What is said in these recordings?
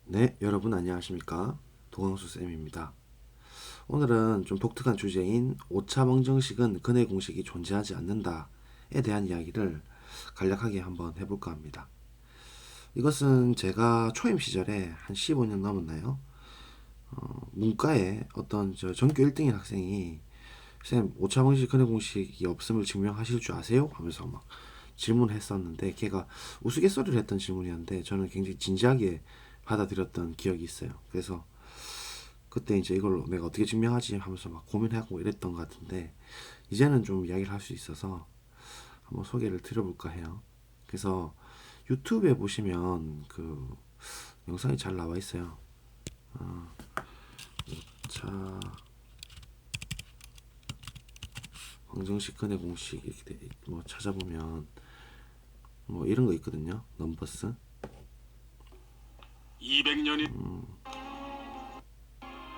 네, 여러분 안녕하십니까? 도광수 쌤입니다. 오늘은 좀 독특한 주제인 오차방정식은 근해 공식이 존재하지 않는다에 대한 이야기를 간략하게 한번 해볼까 합니다. 이것은 제가 초임 시절에 한 15년 넘었나요? 문과에 어떤 전교 1등인 학생이 쌤, 오차방식 근해 공식이 없음을 증명하실 줄 아세요? 하면서 막 질문했었는데 걔가 우스갯소리를 했던 질문이었는데 저는 굉장히 진지하게 받아들였던 기억이 있어요. 그래서 그때 이제 이걸 내가 어떻게 증명하지 하면서 막 고민하고 이랬던 것 같은데 이제는 좀 이야기를 할 수 있어서 한번 소개를 드려볼까 해요. 그래서 유튜브에 보시면 그 영상이 잘 나와 있어요. 자, 방정식 근해 공식 이렇게 뭐 찾아보면 뭐 이런 거 있거든요. 넘버스 200년이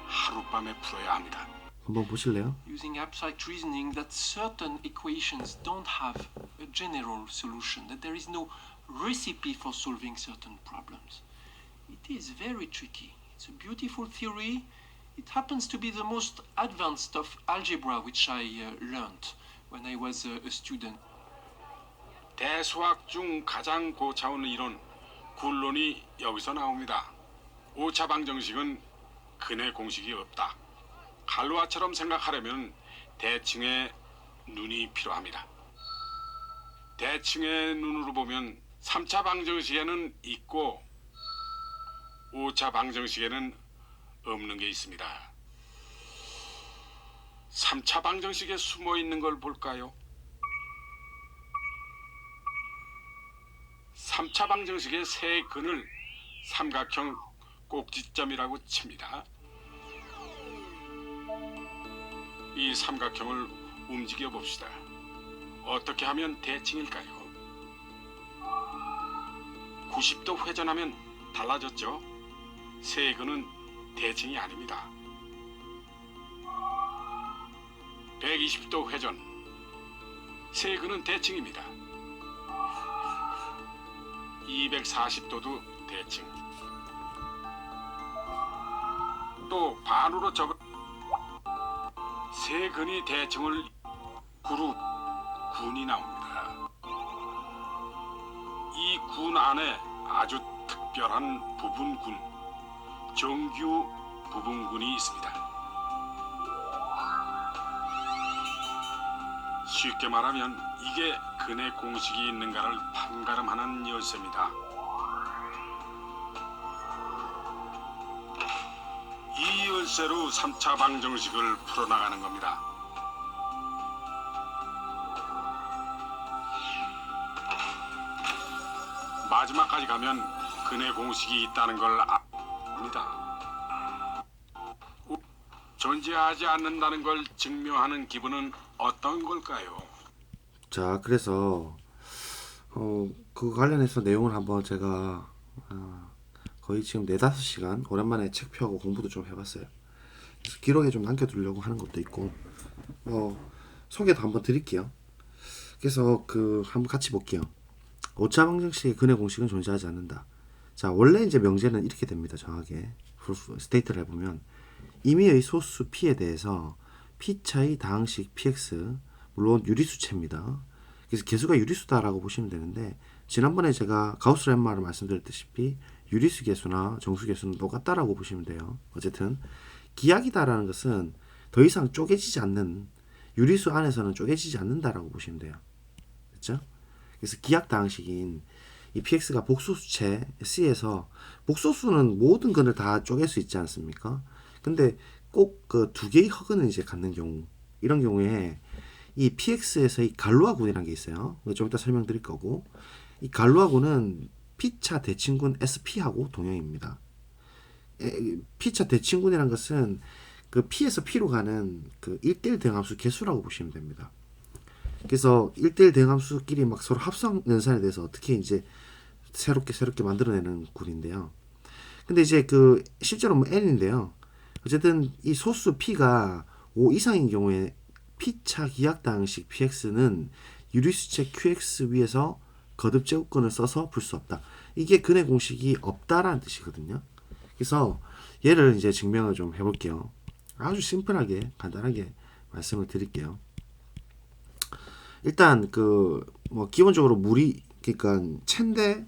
하룻밤에 풀어야 합니다. 한번 보실래요? Using abstract reasoning that certain equations don't have a general solution, that there is no recipe for solving certain problems. It is very tricky. It's a beautiful theory. It happens to be the most advanced of algebra which I learned when I was a student. 대수학 중 가장 고차원 이론 굴론이 여기서 나옵니다. 오차 방정식은 근해 공식이 없다. 갈로아처럼 생각하려면 대칭의 눈이 필요합니다. 대칭의 눈으로 보면 3차 방정식에는 있고 5차 방정식에는 없는 게 있습니다. 3차 방정식에 숨어 있는 걸 볼까요? 3차 방정식의 세 근을 삼각형 꼭지점이라고 칩니다. 이 삼각형을 움직여 봅시다. 어떻게 하면 대칭일까요? 90도 회전하면 달라졌죠? 세 근은 대칭이 아닙니다. 120도 회전, 세 근은 대칭입니다. 240도도 대칭. 또 반으로 접은 세 근이 대칭을 그룹 군이 나옵니다. 이 군 안에 아주 특별한 부분군, 정규 부분군이 있습니다. 쉽게 말하면 이게 근해 공식이 있는가를 판가름하는 열쇠입니다. 이 열쇠로 3차 방정식을 풀어나가는 겁니다. 마지막까지 가면 근해 공식이 있다는 걸 압니다. 존재하지 않는다는 걸 증명하는 기분은 어떤 걸까요? 자, 그래서 그 관련해서 내용을 한번 제가 거의 지금 4-5시간 오랜만에 책 펴고 공부도 좀 해봤어요. 그래서 기록에 좀 남겨두려고 하는 것도 있고 소개도 한번 드릴게요. 그래서 한번 같이 볼게요. 오차 방정식의 근해 공식은 존재하지 않는다. 자, 원래 이제 명제는 이렇게 됩니다. 정확하게 스테이트를 해보면 임의의 소수 p에 대해서 p차의 다항식 px, 물론 유리수체입니다. 그래서 개수가 유리수다라고 보시면 되는데, 지난번에 제가 가우스 렘마를 말씀드렸다시피 유리수 개수나 정수 개수는 똑같다라고 보시면 돼요. 어쨌든 기하이다라는 것은 더 이상 쪼개지지 않는, 유리수 안에서는 쪼개지지 않는다라고 보시면 돼요. 됐죠? 그래서 기하 다항식인 이 px가 복소수체 c에서, 복소수는 모든 근을 다 쪼갤 수 있지 않습니까? 근데 꼭 그 두 개의 허근을 이제 갖는 경우, 이런 경우에 이 px에서 이 갈로아군이라는 게 있어요. 좀 이따 설명드릴 거고, 이 갈로아군은 p차 대칭군 sp하고 동형입니다. p차 대칭군이라는 것은 그 p에서 p로 가는 그 1대1 대응함수 개수라고 보시면 됩니다. 그래서 1대1 대응함수끼리 막 서로 합성 연산에 대해서 어떻게 이제 새롭게 만들어내는 군인데요. 근데 이제 그 실제로 뭐 n인데요. 어쨌든 이 소수 p가 5 이상인 경우에 p차 기하당식 px는 유리수체 qx 위에서 거듭 제곱근을 써서 풀 수 없다. 이게 근해 공식이 없다라는 뜻이거든요. 그래서 얘를 이제 증명을 좀 해볼게요. 아주 심플하게 간단하게 말씀을 드릴게요. 일단 그 뭐 기본적으로 물이 그러니까 체인데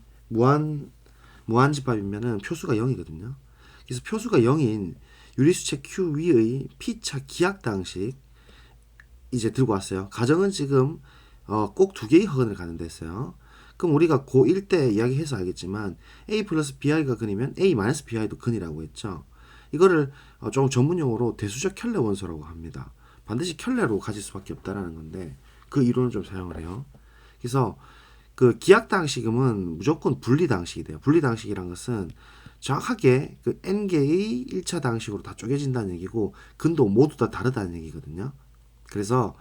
무한집합이면은 표수가 0이거든요. 그래서 표수가 0인 유리수체 Q 위의 P차 기하당식 이제 들고 왔어요. 가정은 지금 꼭 두 개의 허근을 가는데 했어요. 그럼 우리가 고1 때 이야기해서 알겠지만 A 플러스 BI가 근이면 A 마이너스 BI도 근이라고 했죠. 이거를 좀 전문용어로 대수적 켤레 원소라고 합니다. 반드시 켤레로 가질 수밖에 없다라는 건데 그 이론을 좀 사용을 해요. 그래서 그 기하당식은 무조건 분리당식이 돼요. 분리당식이란 것은 정확하게 그 n개의 1차 당식으로 다 쪼개진다는 얘기고 근도 모두 다 다르다는 얘기거든요. 그래서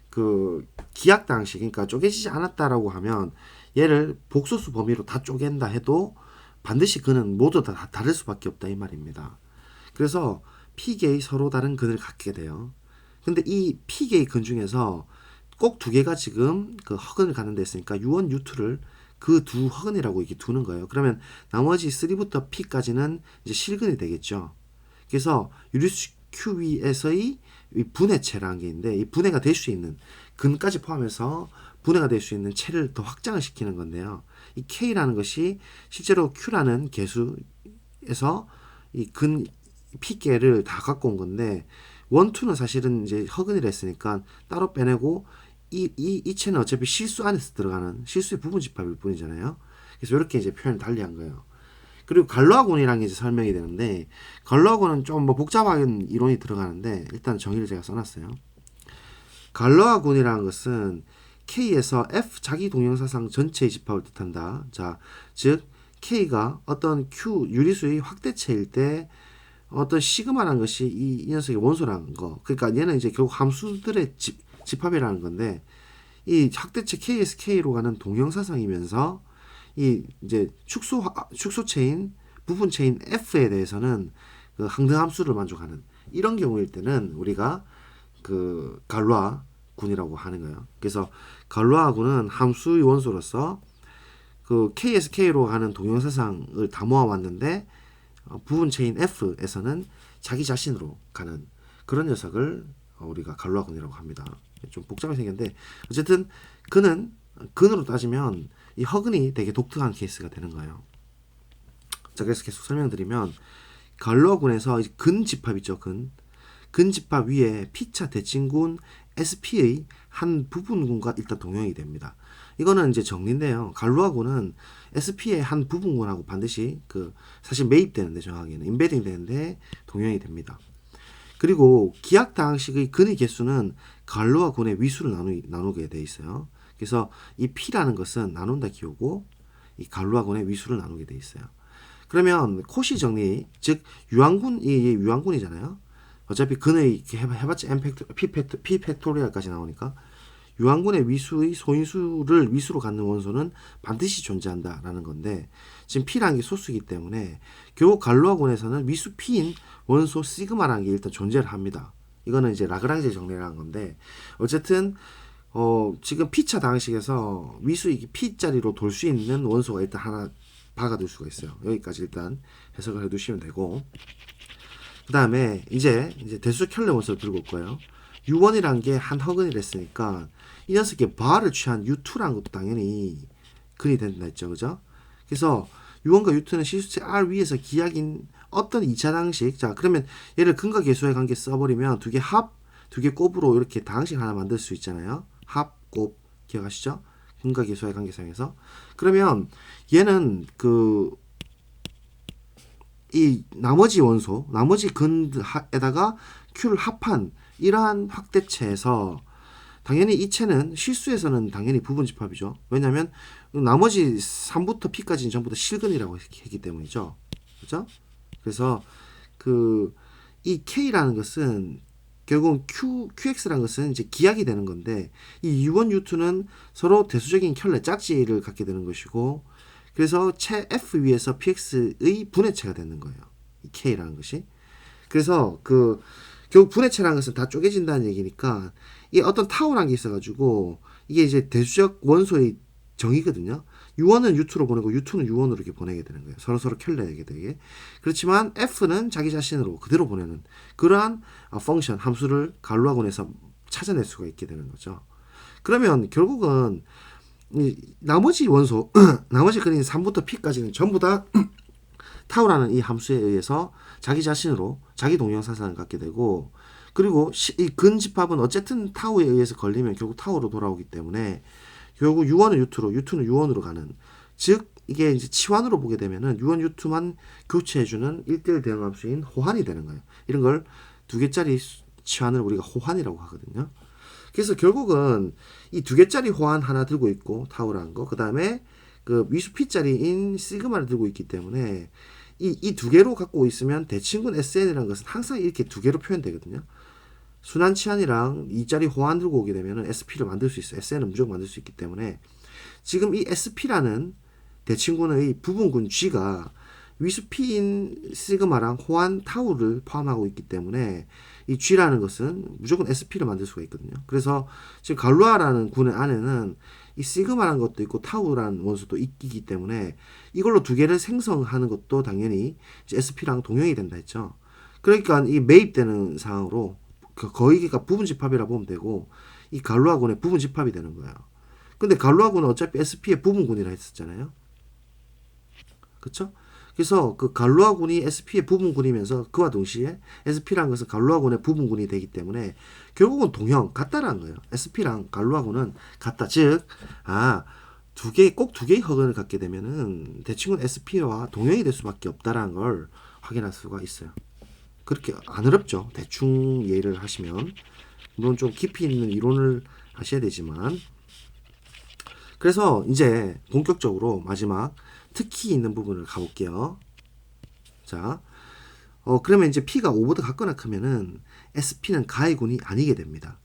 그 기하당식, 그러니까 쪼개지지 않았다라고 하면 얘를 복소수 범위로 다 쪼갠다 해도 반드시 근은 모두 다 다를 수밖에 없다 이 말입니다. 그래서 P개의 서로 다른 근을 갖게 돼요. 근데 이 P개의 근 중에서 꼭 두 개가 지금 그 허근을 가는 데 있으니까 U1, U2를 그 두 허근이라고 이렇게 두는 거예요. 그러면 나머지 3부터 P까지는 이제 실근이 되겠죠. 그래서 유리수 QV에서의 이 분해체라는 게 있는데 이 분해가 될 수 있는 근까지 포함해서 분해가 될 수 있는 체를 더 확장을 시키는 건데요. 이 K라는 것이 실제로 Q라는 개수에서 이 근 P개를 다 갖고 온 건데 1, 2는 사실은 이제 허근이라 했으니까 따로 빼내고 이 체는 어차피 실수 안에서 들어가는 실수의 부분 집합일 뿐이잖아요. 그래서 이렇게 이제 표현을 달리한 거예요. 그리고 갈로아군이라는 게 이제 설명이 되는데 갈로아군은 좀 뭐 복잡한 이론이 들어가는데 일단 정의를 제가 써놨어요. 갈로아군이라는 것은 K에서 F 자기 동형사상 전체의 집합을 뜻한다. 자, 즉 K가 어떤 Q 유리수의 확대체일 때 어떤 시그마라는 것이 이 녀석의 원소라는 거. 그러니까 얘는 이제 결국 함수들의 집합이라는 건데 이 확대체 K에서 K로 가는 동형사상이면서 이 이제 축소체인 부분체인 F에 대해서는 그 항등함수를 만족하는 이런 경우일 때는 우리가 그 갈로아군이라고 하는 거예요. 그래서 갈로아군은 함수의 원소로서 그 K에서 K로 가는 동형사상을 다 모아왔는데 부분체인 F에서는 자기 자신으로 가는 그런 녀석을 우리가 갈로아군이라고 합니다. 좀 복잡하게 생겼는데 어쨌든 그는 근으로 따지면 이 허근이 되게 독특한 케이스가 되는 거예요. 자, 그래서 계속 설명드리면 갈로아군에서 근 집합 있죠. 근 집합 위에 P차 대칭군 SP의 한 부분군과 일단 동형이 됩니다. 이거는 이제 정리인데요. 갈로아군은 SP의 한 부분군하고 반드시 그 사실 매입되는데 정확하게는 인베딩 되는데 동형이 됩니다. 그리고 기하당식의 근의 개수는 갈로아군의 위수를 나누게 돼 있어요. 그래서 이 P라는 것은 나눈다 기호고 이 갈로아군의 위수를 나누게 돼 있어요. 그러면 코시 정리, 즉 유한군이 유한군이잖아요. 어차피 근의 이렇게 해봤자 P 팩토리얼까지 나오니까 유한군의 위수의 소인수를 위수로 갖는 원소는 반드시 존재한다라는 건데 지금 P라는 게 소수이기 때문에 결국 갈로아군에서는 위수 P인 원소 시그마라는 게 일단 존재를 합니다. 이거는 이제 라그랑제 정리라는 건데 어쨌든 지금 P차 당식에서 위수이 P자리로 돌 수 있는 원소가 일단 하나 박아둘 수가 있어요. 여기까지 일단 해석을 해두시면 되고 그 다음에 이제 대수적 켤레 원소를 들고 올 거예요. U1이란 게 한 허근이라 했으니까 이 녀석의 바를 취한 U2라는 것도 당연히 근이 된다 했죠. 그죠? 그래서 U1과 U2는 실수체 R 위에서 기하인 어떤 2차 당식. 자, 그러면 얘를 근과 계수의 관계 써버리면 두 개 곱으로 이렇게 당식 하나 만들 수 있잖아요. 합, 곱. 기억하시죠? 근과 계수의 관계 사용해서. 그러면 얘는 이 나머지 원소, 나머지 근에다가 Q를 합한 이러한 확대체에서 당연히 이 체는 실수에서는 당연히 부분 집합이죠. 왜냐하면 나머지 3부터 P까지는 전부 다 실근이라고 했기 때문이죠. 그렇죠? 그래서 이 K라는 것은 결국 QX라는 것은 이제 기하이 되는 건데 이 U1, U2는 서로 대수적인 켤레 짝지를 갖게 되는 것이고 그래서 체 F 위에서 PX의 분해체가 되는 거예요. 이 K라는 것이. 그래서 결국 분해체라는 것은 다 쪼개진다는 얘기니까 이 어떤 타오라는 게 있어가지고 이게 이제 대수적 원소의 정의거든요. U1은 U2로 보내고 U2는 U1으로 이렇게 보내게 되는 거예요. 서로 켤레게 되게. 그렇지만 F는 자기 자신으로 그대로 보내는 그러한 펑션 함수를 갈루아군에서 찾아낼 수가 있게 되는 거죠. 그러면 결국은 이 나머지 원소 나머지 그린 3부터 P까지는 전부 다 타우라는 이 함수에 의해서 자기 자신으로 자기 동형 사상을 갖게 되고, 그리고 이 근집합은 어쨌든 타우에 의해서 걸리면 결국 타우로 돌아오기 때문에 결국 U1은 U2로 U2는 U1으로 가는, 즉 이게 이제 치환으로 보게 되면은 U1, U2만 교체해주는 1대1 대응 함수인 호환이 되는 거예요. 이런 걸 2개짜리 치환을 우리가 호환이라고 하거든요. 그래서 결국은 이 2개짜리 호환 하나 들고 있고 타우라는 거, 그 다음에 그 위수 P짜리인 시그마를 들고 있기 때문에 이 2개로 갖고 있으면 대칭군 SN이라는 것은 항상 이렇게 2개로 표현되거든요. 순환 치환이랑 2짜리 호환 들고 오게 되면 SP를 만들 수 있어요. SN은 무조건 만들 수 있기 때문에 지금 이 SP라는 대칭군의 부분군 G가 위수 P인 시그마랑 호환 타우를 포함하고 있기 때문에 이 G라는 것은 무조건 SP를 만들 수가 있거든요. 그래서 지금 갈루아라는 군의 안에는 이 시그마라는 것도 있고 타우라는 원소도 있기 때문에 이걸로 2개를 생성하는 것도 당연히 이제 SP랑 동형이 된다 했죠. 그러니까 이 매입되는 상황으로 거의가 부분집합이라 보면 되고, 이 갈루아군의 부분집합이 되는 거예요. 근데 갈루아군은 어차피 SP의 부분군이라 했었잖아요. 그쵸? 그래서 그 갈루아군이 SP의 부분군이면서 그와 동시에 SP라는 것은 갈루아군의 부분군이 되기 때문에 결국은 동형 같다라는 거예요. SP랑 갈루아군은 같다. 즉, 꼭 2개의 허근을 갖게 되면은 대칭군 SP와 동형이 될 수밖에 없다라는 걸 확인할 수가 있어요. 그렇게 안 어렵죠. 대충 이해를 하시면. 물론 좀 깊이 있는 이론을 하셔야 되지만. 그래서 이제 본격적으로 마지막 특히 있는 부분을 가볼게요. 자, 그러면 이제 P가 5보다 같거나 크면은 SP는 가해군이 아니게 됩니다.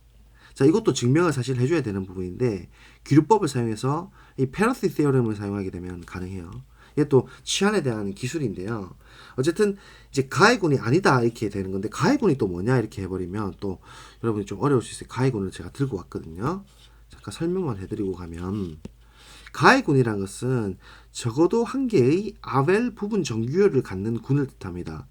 자, 이것도 증명을 사실 해줘야 되는 부분인데 귀류법을 사용해서 이 페러티 테오렘을 사용하게 되면 가능해요. 이게 또 치환에 대한 기술인데요. 어쨌든 이제 가해군이 아니다 이렇게 되는 건데, 가해군이 또 뭐냐 이렇게 해버리면 또 여러분이 좀 어려울 수 있어요. 가해군을 제가 들고 왔거든요. 잠깐 설명만 해드리고 가면, 가해군이란 것은 적어도 한 개의 아벨 부분 정규열을 갖는 군을 뜻합니다.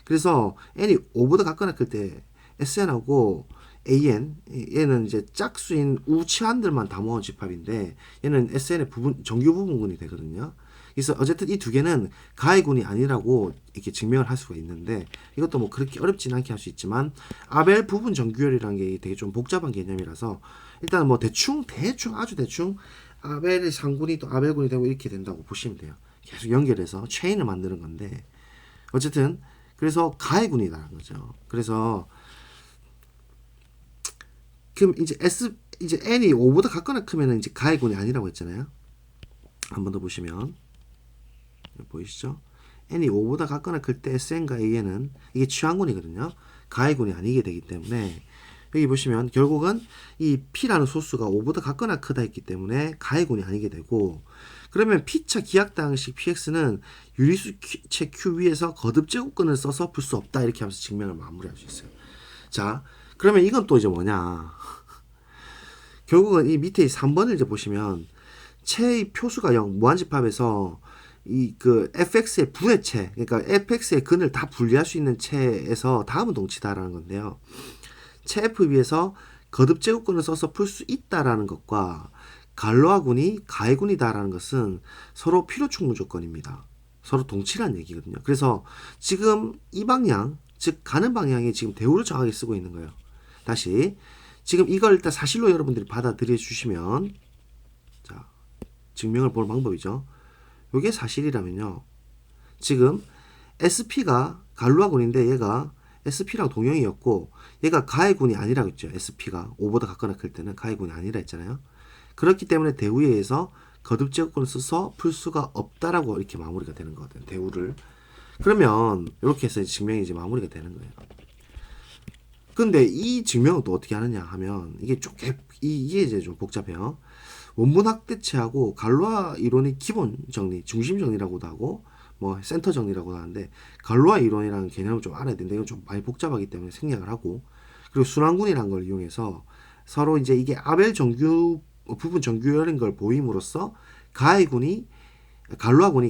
그래서 n이 5보다 같거나 클 때 SN하고 AN, 얘는 이제 짝수인 우치환들만 다 모은 집합인데 얘는 SN의 정규 부분군이 되거든요. 그래서 어쨌든 이 2개는 가해군이 아니라고 이렇게 증명을 할 수가 있는데, 이것도 뭐 그렇게 어렵진 않게 할 수 있지만 아벨 부분 정규열이라는 게 되게 좀 복잡한 개념이라서 일단 뭐 아주 대충 아벨의 상군이 또 아벨군이 되고 이렇게 된다고 보시면 돼요. 계속 연결해서 체인을 만드는 건데, 어쨌든 그래서 가해군이라는 거죠. 그래서 그럼 이제 n이 5보다 같거나 크면은 이제 가해군이 아니라고 했잖아요. 한 번 더 보시면 보이시죠? n이 5보다 같거나 클 때 SN과 AN은 이게 치환군이거든요. 가해군이 아니게 되기 때문에 여기 보시면 결국은 이 P라는 소수가 5보다 같거나 크다 했기 때문에 가해군이 아니게 되고, 그러면 P차 기하당식 PX는 유리수체 Q 위에서 거듭 제곱근을 써서 풀 수 없다 이렇게 하면서 증명을 마무리할 수 있어요. 자, 그러면 이건 또 이제 뭐냐? 결국은 이 밑에 3번을 이제 보시면 체의 표수가 0 무한집합에서 이 그 fx의 분해체, 그러니까 fx의 근을 다 분리할 수 있는 체에서 다음은 동치다라는 건데요. 체 f 위에서 거듭 제곱근을 써서 풀 수 있다라는 것과 갈루아군이 가해군이다라는 것은 서로 필요충분 조건입니다. 서로 동치라는 얘기거든요. 그래서 지금 이 방향, 즉 가는 방향에 지금 대우를 정확하게 쓰고 있는 거예요. 다시 지금 이걸 일단 사실로 여러분들이 받아들여 주시면, 자, 증명을 보는 방법이죠. 이게 사실이라면요, 지금 SP가 갈루아군인데 얘가 SP랑 동형이었고 얘가 가해군이 아니라고 했죠. SP가 5보다 같거나 클 때는 가해군이 아니라 했잖아요. 그렇기 때문에 대우에 의해서 거듭 제곱근을 써서 풀 수가 없다라고 이렇게 마무리가 되는 거거든요. 대우를. 그러면 이렇게 해서 증명이 이제 마무리가 되는 거예요. 근데 이 증명은 또 어떻게 하느냐 하면 이게 이게 이제 좀 복잡해요. 원문학 대체하고 갈루아 이론의 기본 정리, 중심 정리라고도 하고 뭐 센터 정리라고도 하는데, 갈루아 이론이라는 개념을 좀 알아야 되는데 이건 좀 많이 복잡하기 때문에 생략을 하고, 그리고 순환군이라는 걸 이용해서 서로 이제 이게 아벨 정규 부분 정규열인 걸 보임으로써 갈루아군이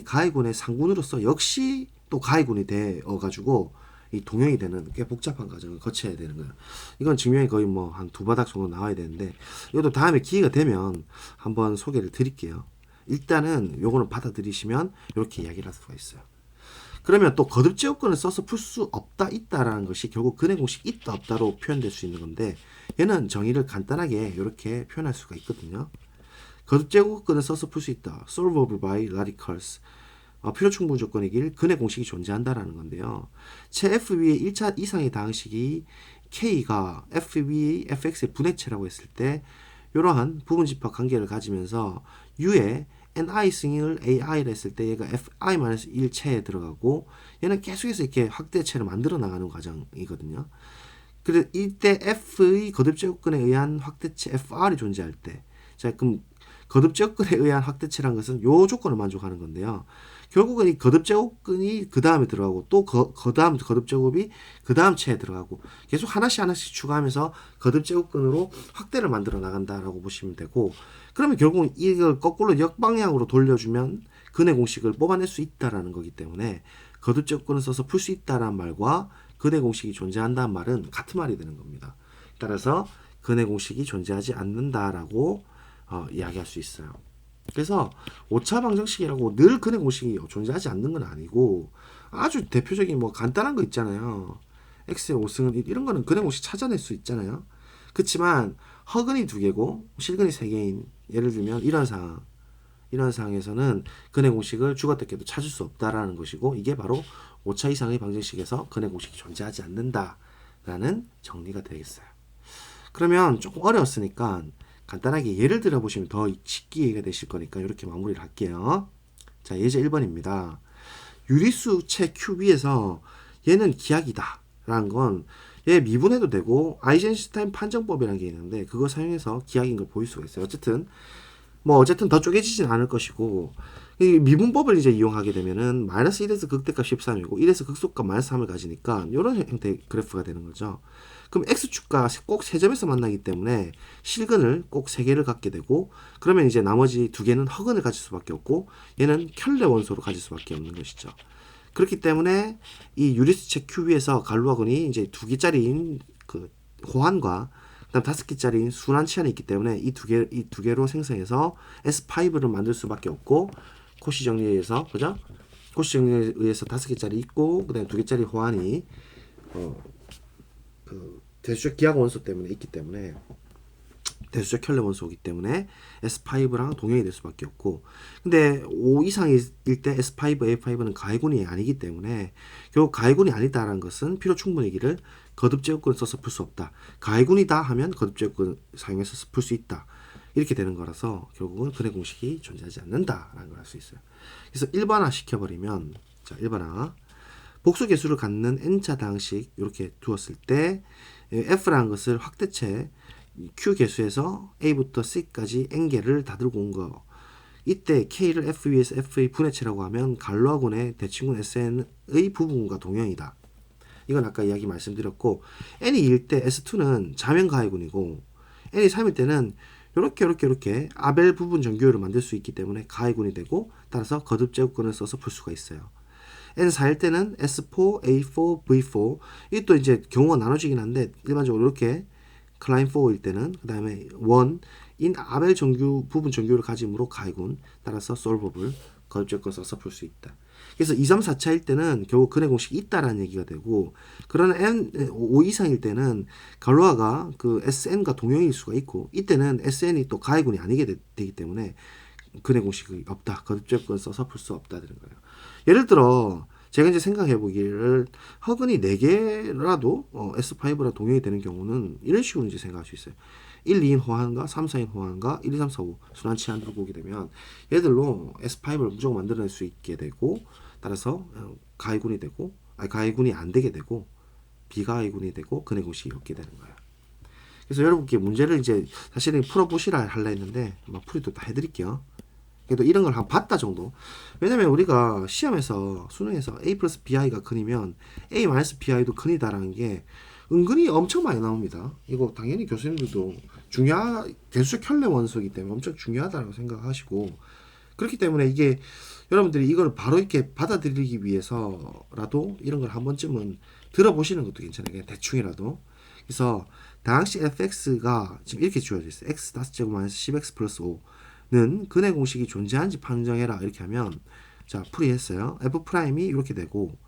가해군의 상군으로서 역시 또 가해군이 되어가지고 이 동용이 되는 꽤 복잡한 과정을 거쳐야 되는 거예요. 이건 증명이 거의 뭐 한 두 바닥 정도 나와야 되는데 이것도 다음에 기회가 되면 한번 소개를 드릴게요. 일단은 요거는 받아들이시면 이렇게 이야기를 할 수가 있어요. 그러면 또 거듭 제곱근을 써서 풀 수 없다 있다라는 것이 결국 근해 공식 있다 없다로 표현될 수 있는 건데 얘는 정의를 간단하게 이렇게 표현할 수가 있거든요. 거듭 제곱근을 써서 풀 수 있다. solvable by radicals. 필요 충분 조건의 길 근해 공식이 존재한다라는 건데요. 체 FV의 1차 이상의 다항식이 K가 FV, FX의 분해체라고 했을 때 이러한 부분 집합 관계를 가지면서 U의 NI 승인을 AI를 했을 때 얘가 FI-1체에 들어가고 얘는 계속해서 이렇게 확대체를 만들어 나가는 과정이거든요. 그래서 이때 F의 거듭제곱근에 의한 확대체 FR이 존재할 때 자 그럼 거듭제곱근에 의한 확대체란 것은 요 조건을 만족하는 건데요. 결국은 이 거듭제곱근이 그 다음에 들어가고 또 그 다음 거듭제곱이 그 다음 체에 들어가고 계속 하나씩 추가하면서 거듭제곱근으로 확대를 만들어 나간다라고 보시면 되고 그러면 결국은 이걸 거꾸로 역방향으로 돌려주면 근해 공식을 뽑아낼 수 있다라는 거기 때문에 거듭제곱근을 써서 풀 수 있다라는 말과 근해 공식이 존재한다는 말은 같은 말이 되는 겁니다. 따라서 근해 공식이 존재하지 않는다라고 이야기할 수 있어요. 그래서 5차 방정식이라고 늘 근해 공식이 존재하지 않는 건 아니고 아주 대표적인 뭐 간단한 거 있잖아요. x의 5승은 이런 거는 근해 공식 찾아낼 수 있잖아요. 그렇지만 허근이 2개고 실근이 3개인 예를 들면 이런 상황에서는 근해 공식을 죽었다 깨도 찾을 수 없다라는 것이고 이게 바로 5차 이상의 방정식에서 근해 공식이 존재하지 않는다라는 정리가 되겠어요. 그러면 조금 어려웠으니까 간단하게 예를 들어 보시면 더 쉽게 이해가 되실 거니까 이렇게 마무리를 할게요. 자, 예제 1번입니다. 유리수체 QB에서 얘는 기하기다 라는 건 얘 미분해도 되고 아이젠슈타인 판정법이라는 게 있는데 그거 사용해서 기하기인 걸 보일 수가 있어요. 어쨌든 더 쪼개지진 않을 것이고 이 미분법을 이제 이용하게 되면은 마이너스 1에서 극대값 13이고 1에서 극소값 마이너스 3을 가지니까 이런 형태의 그래프가 되는 거죠. 그럼 x축과 꼭 3점에서 만나기 때문에 실근을 꼭 3개를 갖게 되고 그러면 이제 나머지 2개는 허근을 가질 수밖에 없고 얘는 켤레 원소로 가질 수밖에 없는 것이죠. 그렇기 때문에 이 유리수체 QB에서 갈루아군이 이제 2개짜리인 그 호환과 그다음 5개짜리인 순환 치안이 있기 때문에 이 두 개로 생성해서 S5를 만들 수밖에 없고 코시 정리에 의해서 그죠? 코시 정리에 의해서 5개짜리 있고 그다음에 2개짜리 호환이 그 대수적 기하 원소 때문에 있기 때문에 대수적 켤레 원소이기 때문에 S5랑 동형이 될 수밖에 없고 근데 5 이상일 때 S5, A5는 가해군이 아니기 때문에 결국 가해군이 아니다라는 것은 필요 충분의 길을 거듭제곱근을 써서 풀 수 없다. 가해군이다 하면 거듭제곱근 사용해서 풀 수 있다. 이렇게 되는 거라서 결국은 근해 공식이 존재하지 않는다라는 걸 알 수 있어요. 그래서 일반화 시켜버리면 자 일반화 복수 개수를 갖는 n차 다항식 이렇게 두었을 때 f라는 것을 확대체 q 개수에서 a부터 c까지 n개를 다 들고 온 거. 이때 k를 f에서 f의 분해체라고 하면 갈루아군의 대칭군 sn의 부분과 동형이다. 이건 아까 이야기 말씀드렸고 n이 2일 때 s2는 자면 가해군이고 n이 3일 때는 이렇게 아벨 부분 정규율을 만들 수 있기 때문에 가해군이 되고 따라서 거듭제곱근을 써서 풀 수가 있어요. n4일 때는 s4, a4, v4 이것도 이제 경우가 나눠지긴 한데 일반적으로 이렇게 클라인 4일 때는 그 다음에 1인 아벨 정규 부분 정규를 가짐으로 가해군 따라서 solvable 거듭제곱근 써서 풀 수 있다. 그래서 2, 3, 4차일 때는 결국 근해 공식이 있다라는 얘기가 되고 그러나 n5 이상일 때는 갈루아가 그 sn과 동형일 수가 있고 이때는 sn이 또 가해군이 아니게 되기 때문에 근해 공식이 없다. 거듭제곱근 써서 풀 수 없다 되는 거예요. 예를 들어 제가 이제 생각해 보기를 허근이 4개라도 S5라 동형이 되는 경우는 이런 식으로 이제 생각할 수 있어요. 1, 2인 호환과 3, 4인 호환과 1, 2, 3, 4, 5 순환 치안으로 보게 되면 얘들로 S5를 무조건 만들어낼 수 있게 되고 따라서 가해군이 되고 가해군이 안 되게 되고 비가해군이 되고 근해 공식이 없게 되는 거예요. 그래서 여러분께 문제를 이제 사실은 풀어보시라 하려 했는데 풀이도 다 해드릴게요. 그래도 이런 걸 한 봤다 정도. 왜냐면 우리가 시험에서 수능에서 A 플러스 BI가 근이면 A 마이너스 BI도 근이다라는 게 은근히 엄청 많이 나옵니다. 이거 당연히 교수님들도 대수적 켤레 원소이기 때문에 엄청 중요하다고 생각하시고 그렇기 때문에 이게 여러분들이 이걸 바로 이렇게 받아들이기 위해서라도 이런 걸 한 번쯤은 들어보시는 것도 괜찮아요. 그냥 대충이라도. 그래서 당시 fx가 지금 이렇게 주어져 있어요. x 제곱 마이너스 10x 플러스 5는 근의 공식이 존재하는지 판정해라. 이렇게 하면 자 풀이했어요. f 프라임이 이렇게 되고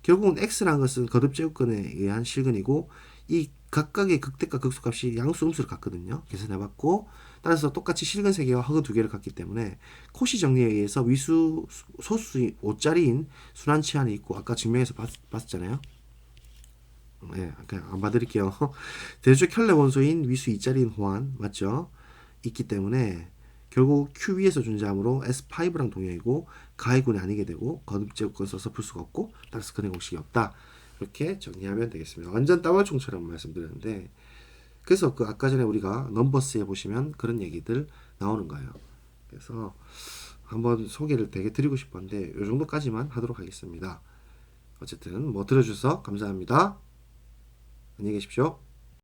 결국은 x라는 것은 거듭제곱근에 의한 실근이고 이 각각의 극대값 극소값이 양수 음수를 갖거든요. 계산해봤고 따라서 똑같이 실근 3개와 허근 2개를 갖기 때문에 코시 정리에 의해서 위수 소수 5짜리인 순환 치환이 있고 아까 증명해서 봤었잖아요. 네, 그냥 안 봐드릴게요. 대조적 켤레 원소인 위수 2짜리인 호환 맞죠? 있기 때문에 결국 Q 위에서 존재하므로 S5랑 동형이고 가해군이 아니게 되고 거듭제곱근 써서 풀 수가 없고 따라서 근의 공식이 없다. 이렇게 정리하면 되겠습니다. 완전 따발총처럼 말씀드렸는데 그래서 그 아까 전에 우리가 넘버스에 보시면 그런 얘기들 나오는 거예요. 그래서 한번 소개를 되게 드리고 싶었는데 이 정도까지만 하도록 하겠습니다. 어쨌든 뭐 들어주셔서 감사합니다. 안녕히 계십시오.